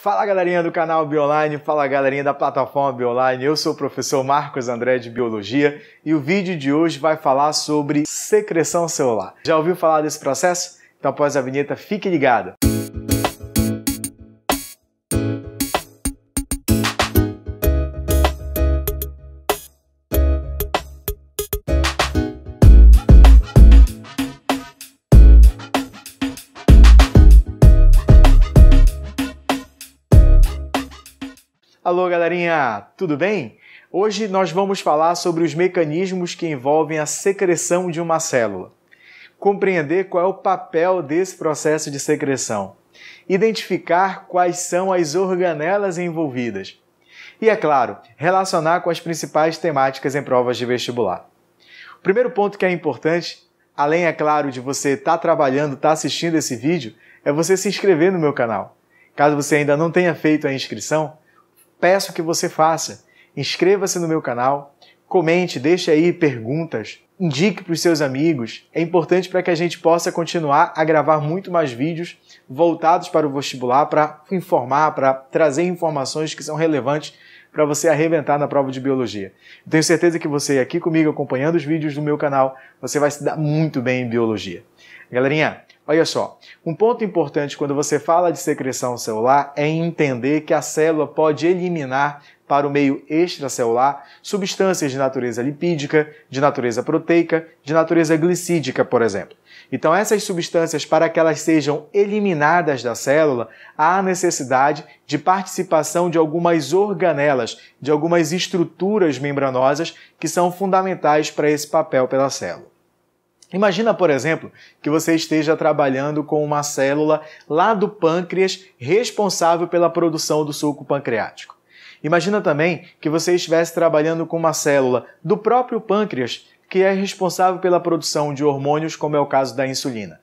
Fala galerinha do canal Bionline, fala galerinha da plataforma Bionline, eu sou o professor Marcos André de Biologia e o vídeo de hoje vai falar sobre secreção celular. Já ouviu falar desse processo? Então após a vinheta fique ligado! Alô galerinha, tudo bem? Hoje nós vamos falar sobre os mecanismos que envolvem a secreção de uma célula. Compreender qual é o papel desse processo de secreção. Identificar quais são as organelas envolvidas. E, é claro, relacionar com as principais temáticas em provas de vestibular. O primeiro ponto que é importante, além, é claro, de você estar trabalhando, estar assistindo esse vídeo, é você se inscrever no meu canal. Caso você ainda não tenha feito a inscrição, peço que você faça. Inscreva-se no meu canal, comente, deixe aí perguntas, indique para os seus amigos. É importante para que a gente possa continuar a gravar muito mais vídeos voltados para o vestibular, para informar, para trazer informações que são relevantes para você arrebentar na prova de biologia. Eu tenho certeza que você aqui comigo, acompanhando os vídeos do meu canal, você vai se dar muito bem em biologia. Galerinha, olha só, um ponto importante quando você fala de secreção celular é entender que a célula pode eliminar para o meio extracelular substâncias de natureza lipídica, de natureza proteica, de natureza glicídica, por exemplo. Então, essas substâncias, para que elas sejam eliminadas da célula, há a necessidade de participação de algumas organelas, de algumas estruturas membranosas que são fundamentais para esse papel pela célula. Imagina, por exemplo, que você esteja trabalhando com uma célula lá do pâncreas responsável pela produção do suco pancreático. Imagina também que você estivesse trabalhando com uma célula do próprio pâncreas que é responsável pela produção de hormônios, como é o caso da insulina.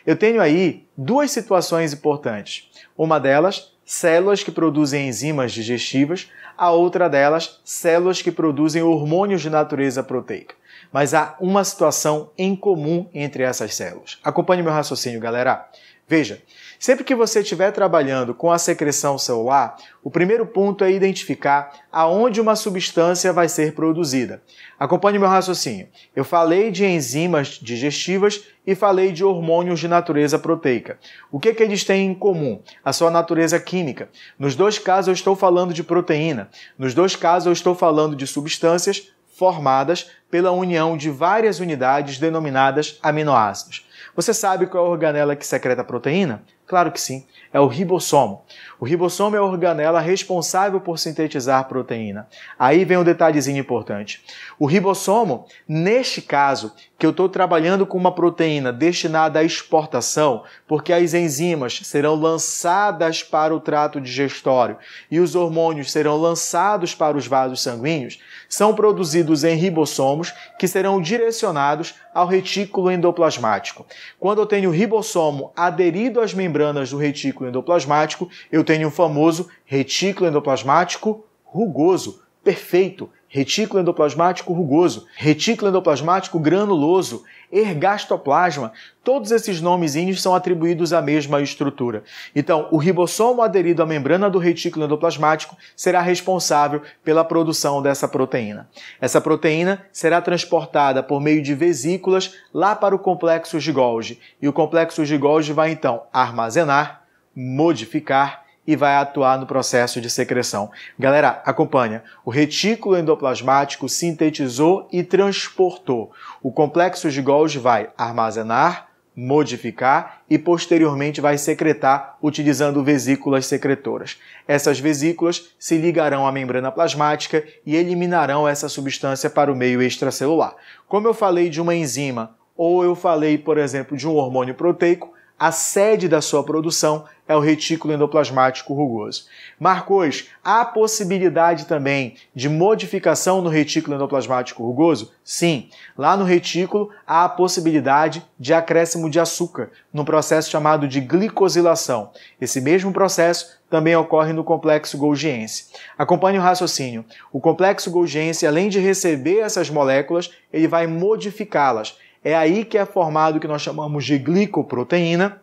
Eu tenho aí duas situações importantes. Uma delas, células que produzem enzimas digestivas, a outra delas, células que produzem hormônios de natureza proteica. Mas há uma situação em comum entre essas células. Acompanhe meu raciocínio, galera. Veja, sempre que você estiver trabalhando com a secreção celular, o primeiro ponto é identificar aonde uma substância vai ser produzida. Acompanhe meu raciocínio. Eu falei de enzimas digestivas e falei de hormônios de natureza proteica. O que eles têm em comum? A sua natureza química. Nos dois casos eu estou falando de proteína. Nos dois casos eu estou falando de substâncias formadas pela união de várias unidades denominadas aminoácidos. Você sabe qual é a organela que secreta a proteína? Claro que sim, é o ribossomo. O ribossomo é a organela responsável por sintetizar proteína. Aí vem um detalhezinho importante. O ribossomo, neste caso, que eu estou trabalhando com uma proteína destinada à exportação, porque as enzimas serão lançadas para o trato digestório e os hormônios serão lançados para os vasos sanguíneos, são produzidos em ribossomos que serão direcionados ao retículo endoplasmático. Quando eu tenho o ribossomo aderido às membranas do retículo endoplasmático, eu tenho o famoso retículo endoplasmático rugoso. Perfeito! Retículo endoplasmático rugoso, retículo endoplasmático granuloso, ergastoplasma, todos esses nomezinhos são atribuídos à mesma estrutura. Então, o ribossomo aderido à membrana do retículo endoplasmático será responsável pela produção dessa proteína. Essa proteína será transportada por meio de vesículas lá para o complexo de Golgi. E o complexo de Golgi vai então armazenar, modificar e vai atuar no processo de secreção. Galera, acompanha. O retículo endoplasmático sintetizou e transportou. O complexo de Golgi vai armazenar, modificar e posteriormente vai secretar utilizando vesículas secretoras. Essas vesículas se ligarão à membrana plasmática e eliminarão essa substância para o meio extracelular. Como eu falei de uma enzima ou eu falei, por exemplo, de um hormônio proteico, a sede da sua produção é o retículo endoplasmático rugoso. Marcos, há possibilidade também de modificação no retículo endoplasmático rugoso? Sim, lá no retículo há a possibilidade de acréscimo de açúcar, num processo chamado de glicosilação. Esse mesmo processo também ocorre no complexo golgiense. Acompanhe o raciocínio. O complexo golgiense, além de receber essas moléculas, ele vai modificá-las. É aí que é formado o que nós chamamos de glicoproteína,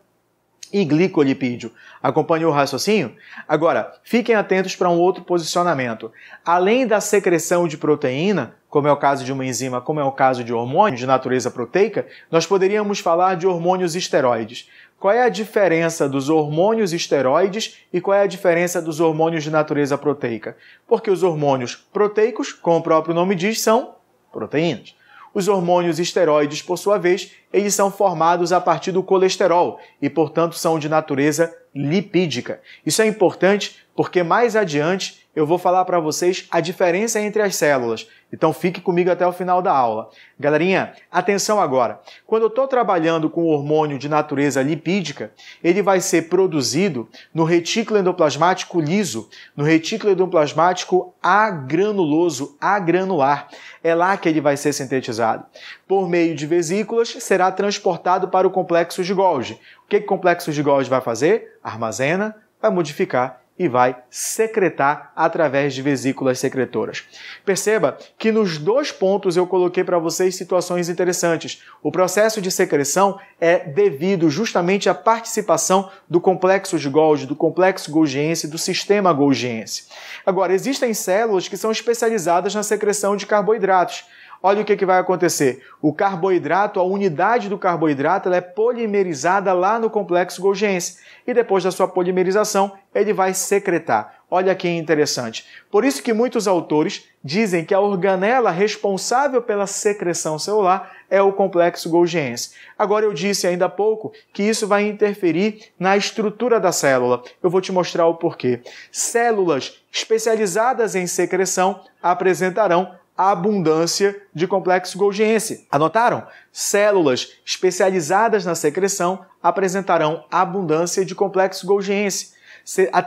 e glicolipídio. Acompanhou o raciocínio? Agora, fiquem atentos para um outro posicionamento. Além da secreção de proteína, como é o caso de uma enzima, como é o caso de hormônio de natureza proteica, nós poderíamos falar de hormônios esteroides. Qual é a diferença dos hormônios esteroides e qual é a diferença dos hormônios de natureza proteica? Porque os hormônios proteicos, como o próprio nome diz, são proteínas. Os hormônios esteroides, por sua vez, eles são formados a partir do colesterol e, portanto, são de natureza lipídica. Isso é importante porque mais adiante eu vou falar para vocês a diferença entre as células. Então fique comigo até o final da aula. Galerinha, atenção agora. Quando eu estou trabalhando com hormônio de natureza lipídica, ele vai ser produzido no retículo endoplasmático liso, no retículo endoplasmático agranuloso, agranular. É lá que ele vai ser sintetizado. Por meio de vesículas, será transportado para o complexo de Golgi. O que o complexo de Golgi vai fazer? Armazena, vai modificar e vai secretar através de vesículas secretoras. Perceba que nos dois pontos eu coloquei para vocês situações interessantes. O processo de secreção é devido justamente à participação do complexo de Golgi, do complexo golgiense, do sistema golgiense. Agora, existem células que são especializadas na secreção de carboidratos. Olha o que vai acontecer. O carboidrato, a unidade do carboidrato, ela é polimerizada lá no complexo golgiense. E depois da sua polimerização, ele vai secretar. Olha que interessante. Por isso que muitos autores dizem que a organela responsável pela secreção celular é o complexo golgiense. Agora eu disse ainda há pouco que isso vai interferir na estrutura da célula. Eu vou te mostrar o porquê. Células especializadas em secreção apresentarão a abundância de complexo golgiense. Anotaram? Células especializadas na secreção apresentarão abundância de complexo golgiense.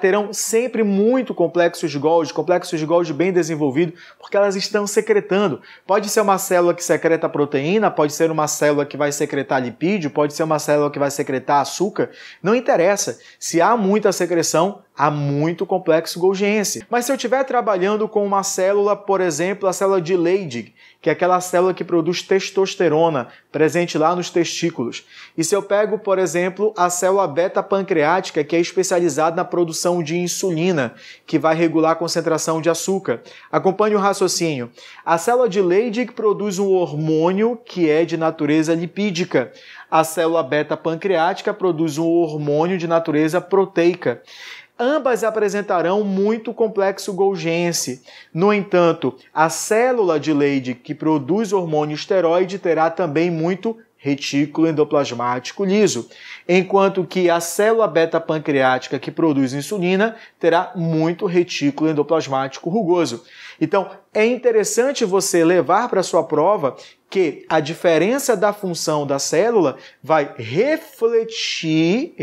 Terão sempre muito complexos de Golgi bem desenvolvido, porque elas estão secretando. Pode ser uma célula que secreta proteína, pode ser uma célula que vai secretar lipídio, pode ser uma célula que vai secretar açúcar. Não interessa. Se há muita secreção, há muito complexo golgiense. Mas se eu estiver trabalhando com uma célula, por exemplo, a célula de Leydig, que é aquela célula que produz testosterona, presente lá nos testículos. E se eu pego, por exemplo, a célula beta-pancreática, que é especializada na produção de insulina, que vai regular a concentração de açúcar. Acompanhe o raciocínio. A célula de Leydig produz um hormônio que é de natureza lipídica. A célula beta-pancreática produz um hormônio de natureza proteica. Ambas apresentarão muito complexo golgiense. No entanto, a célula de Leydig que produz hormônio esteroide terá também muito retículo endoplasmático liso, enquanto que a célula beta-pancreática que produz insulina terá muito retículo endoplasmático rugoso. Então, é interessante você levar para a sua prova que a diferença da função da célula vai refletir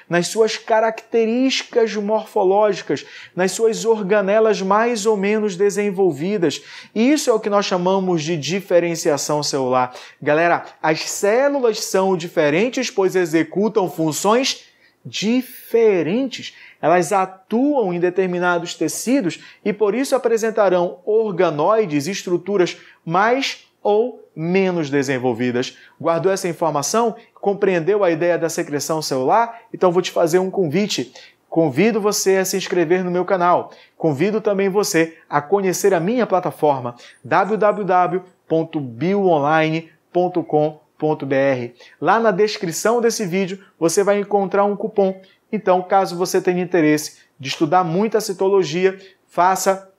nas suas características morfológicas, nas suas organelas mais ou menos desenvolvidas. Isso é o que nós chamamos de diferenciação celular. Galera, as células são diferentes, pois executam funções diferentes. Elas atuam em determinados tecidos e por isso apresentarão organoides, estruturas mais ou menos desenvolvidas. Guardou essa informação? Compreendeu a ideia da secreção celular? Então vou te fazer um convite. Convido você a se inscrever no meu canal. Convido também você a conhecer a minha plataforma www.bioonline.com.br. Lá na descrição desse vídeo você vai encontrar um cupom. Então, caso você tenha interesse de estudar muita citologia, faça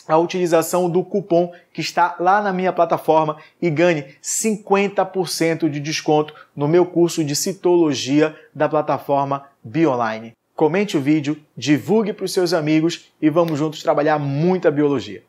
a utilização do cupom que está lá na minha plataforma e ganhe 50% de desconto no meu curso de citologia da plataforma Bioonline. Comente o vídeo, divulgue para os seus amigos e vamos juntos trabalhar muita biologia.